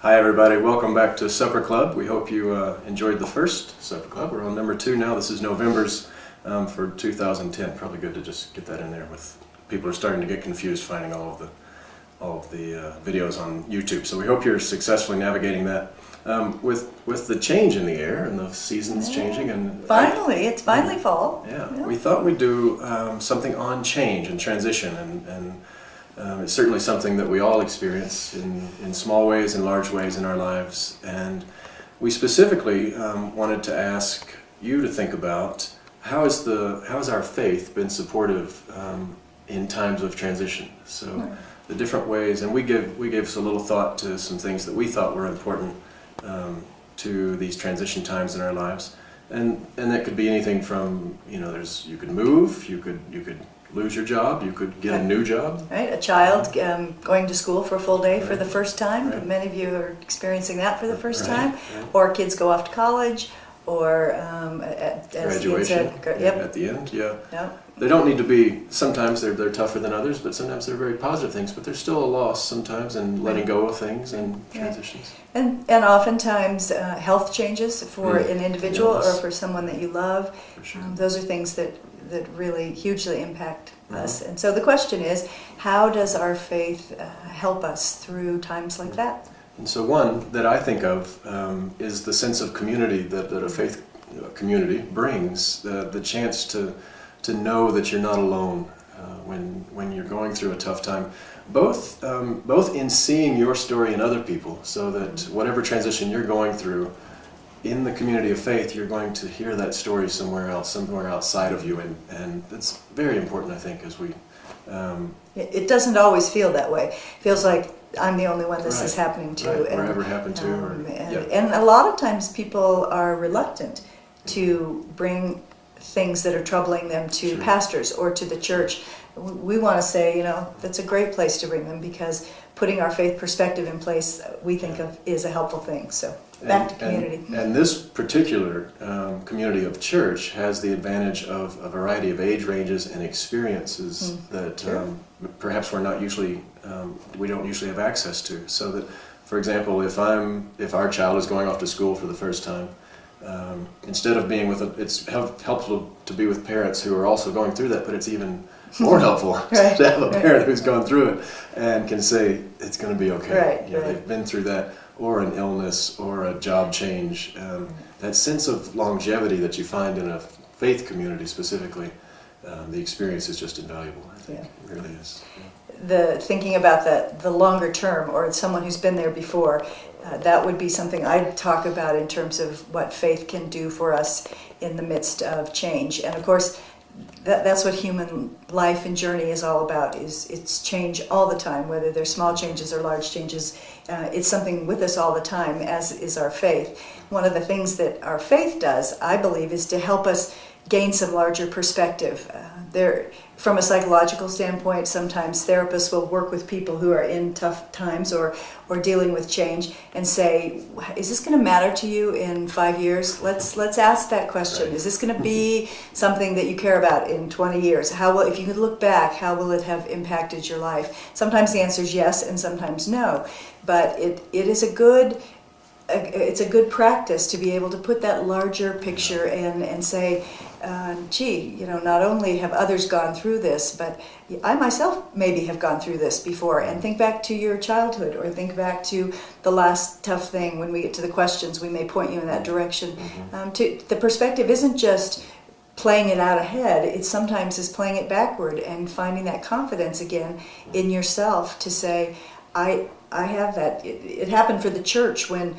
Hi everybody, welcome back to Supper Club. We hope you enjoyed the first Supper Club. We're on number 2 now. This is November's for 2010. Probably good to just get that in there. With people are starting to get confused finding all of the videos on YouTube. So we hope you're successfully navigating that with the change in the air and the seasons changing. And finally, it's finally fall. Yeah, we thought we'd do something on change and transition, and it's certainly something that we all experience in small ways and large ways in our lives. And we specifically wanted to ask you to think about how has our faith been supportive in times of transition. So the different ways, and we gave us a little thought to some things that we thought were important to these transition times in our lives. And that could be anything from, you could move, you could lose your job, you could get a new job. Right, a child going to school for a full day for the first time. Right. Many of you are experiencing that for the first time. Right. Or kids go off to college, or graduation. At the end, They don't need to be, sometimes they're tougher than others, but sometimes they're very positive things, but there's still a loss sometimes in letting go of things and transitions. And oftentimes health changes for an individual or for someone that you love. For sure. Those are things that really hugely impact us. And so the question is, how does our faith help us through times like that? And so one that I think of is the sense of community that a faith community brings, the chance to know that you're not alone when you're going through a tough time, both in seeing your story in other people, so that whatever transition you're going through, in the community of faith, you're going to hear that story somewhere else, somewhere outside of you, and that's very important, I think, as we... It doesn't always feel that way. It feels like I'm the only one this is happening to. Right. Or ever happened to. And a lot of times people are reluctant to bring things that are troubling them to pastors or to the church. We want to say, that's a great place to bring them, because putting our faith perspective in place, we think of is a helpful thing. So back to community. And this particular community of church has the advantage of a variety of age ranges and experiences that perhaps we don't usually have access to. So that, for example, if our child is going off to school for the first time, instead of being it's helpful to be with parents who are also going through that, but it's even more helpful to have a parent who's gone through it and can say it's going to be okay. They've been through that, or an illness, or a job change. That sense of longevity that you find in a faith community specifically, the experience is just invaluable, I think. It really is. The thinking about the longer term, or someone who's been there before, that would be something I'd talk about in terms of what faith can do for us in the midst of change. And of course, that's what human life and journey is all about. It's change all the time, whether they're small changes or large changes. It's something with us all the time, as is our faith. One of the things that our faith does, I believe, is to help us gain some larger perspective. From a psychological standpoint, sometimes therapists will work with people who are in tough times or dealing with change and say, is this going to matter to you in 5 years? Let's ask that question. Right. Is this going to be something that you care about in 20 years? If you could look back, how will it have impacted your life? Sometimes the answer is yes, and sometimes no. But it is it's a good practice to be able to put that larger picture in and say, not only have others gone through this, but I myself maybe have gone through this before. And think back to your childhood, or think back to the last tough thing. When we get to the questions, we may point you in that direction. The perspective isn't just playing it out ahead. It sometimes is playing it backward and finding that confidence again in yourself to say, I have that. It happened for the church when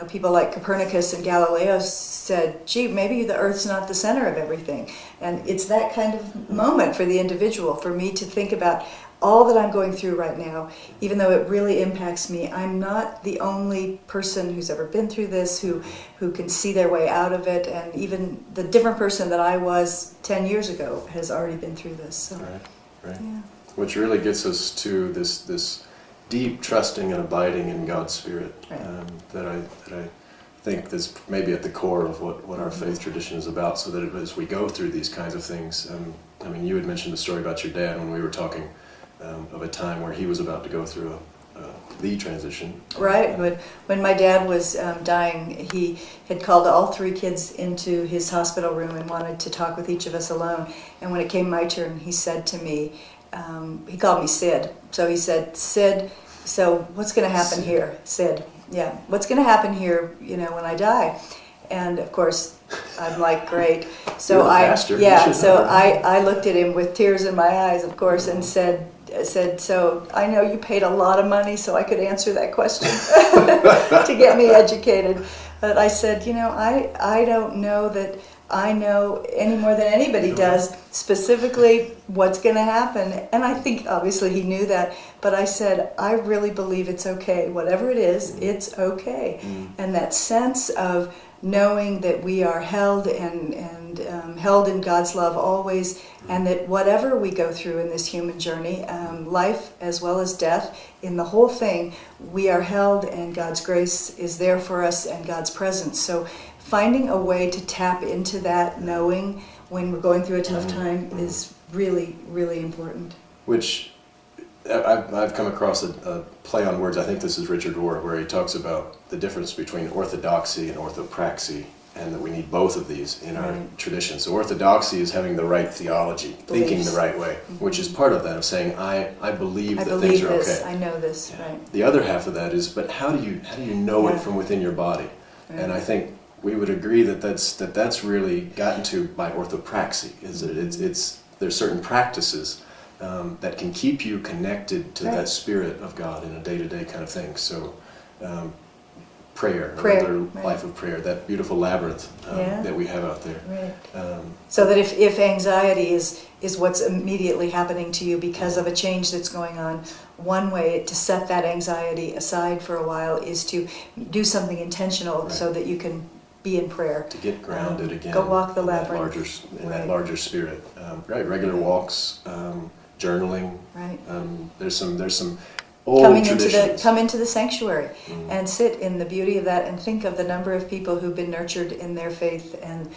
people like Copernicus and Galileo said, maybe the Earth's not the center of everything. And it's that kind of moment for the individual, for me to think about all that I'm going through right now, even though it really impacts me. I'm not the only person who's ever been through this, who can see their way out of it, and even the different person that I was 10 years ago has already been through this. So, right. Yeah. Which really gets us to this deep trusting and abiding in God's Spirit, that I think is maybe at the core of what our faith tradition is about, so that as we go through these kinds of things, you had mentioned the story about your dad when we were talking of a time where he was about to go through the transition. Right. When my dad was dying, he had called all 3 kids into his hospital room and wanted to talk with each of us alone. And when it came my turn, he said to me, he called me Sid. So he said, Sid, so what's going to happen here? Sid, yeah, what's going to happen here, when I die? And of course, I'm like, great. So I looked at him with tears in my eyes, of course, and said, so I know you paid a lot of money so I could answer that question to get me educated. But I said, I don't know that I know any more than anybody does specifically what's going to happen. And I think obviously he knew that. But I said, I really believe it's okay. Whatever it is, it's okay. And that sense of knowing that we are held and held in God's love always, and that whatever we go through in this human journey, life as well as death, in the whole thing, we are held and God's grace is there for us and God's presence. So finding a way to tap into that knowing when we're going through a tough time is really, really important. Which I've come across a play on words. I think this is Richard Rohr, where he talks about the difference between orthodoxy and orthopraxy, and that we need both of these in our tradition. So orthodoxy is having the right theology, thinking the right way, which is part of that, of saying, I believe that things are okay. I know this, right. The other half of that is, but how do you know it from within your body? Right. And I think we would agree that that's really gotten to by orthopraxy, is that there's certain practices that can keep you connected to that Spirit of God in a day-to-day kind of thing. So prayer, another life of prayer, that beautiful labyrinth that we have out there. Right. So that if anxiety is what's immediately happening to you because of a change that's going on, one way to set that anxiety aside for a while is to do something intentional so that you can be in prayer. To get grounded again. Go walk the labyrinth. In that larger spirit. Regular walks, journaling. Right. There's some old traditions. Come into the sanctuary and sit in the beauty of that and think of the number of people who've been nurtured in their faith and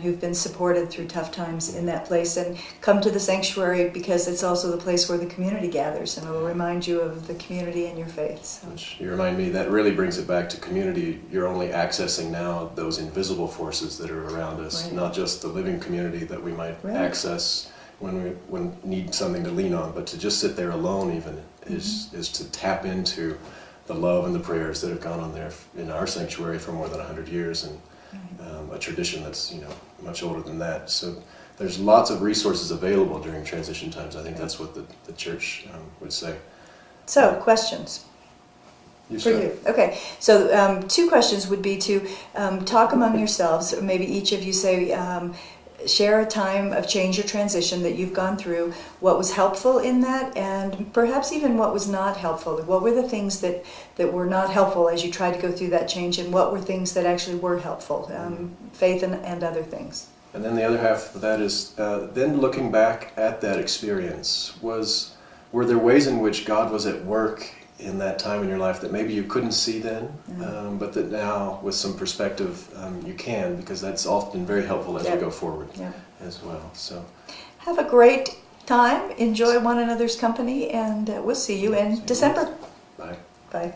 who've been supported through tough times in that place. And come to the sanctuary because it's also the place where the community gathers, and it will remind you of the community and your faith. So. Which you remind me, that really brings it back to community. You're only accessing now those invisible forces that are around us, not just the living community that we might access when we need something to lean on, but to just sit there alone even is to tap into the love and the prayers that have gone on there in our sanctuary for more than 100 years, and a tradition that's much older than that. So there's lots of resources available during transition times. I think that's what the church would say. So questions for you. Okay, so 2 questions would be to talk among yourselves, or maybe each of you say, share a time of change or transition that you've gone through, what was helpful in that, and perhaps even what was not helpful. What were the things that were not helpful as you tried to go through that change, and what were things that actually were helpful, faith and other things? And then the other half of that is, then looking back at that experience, were there ways in which God was at work in that time in your life that maybe you couldn't see then, but that now with some perspective you can, because that's often very helpful as we go forward as well. So have a great time, enjoy one another's company, and we'll see you in December. Bye. Bye.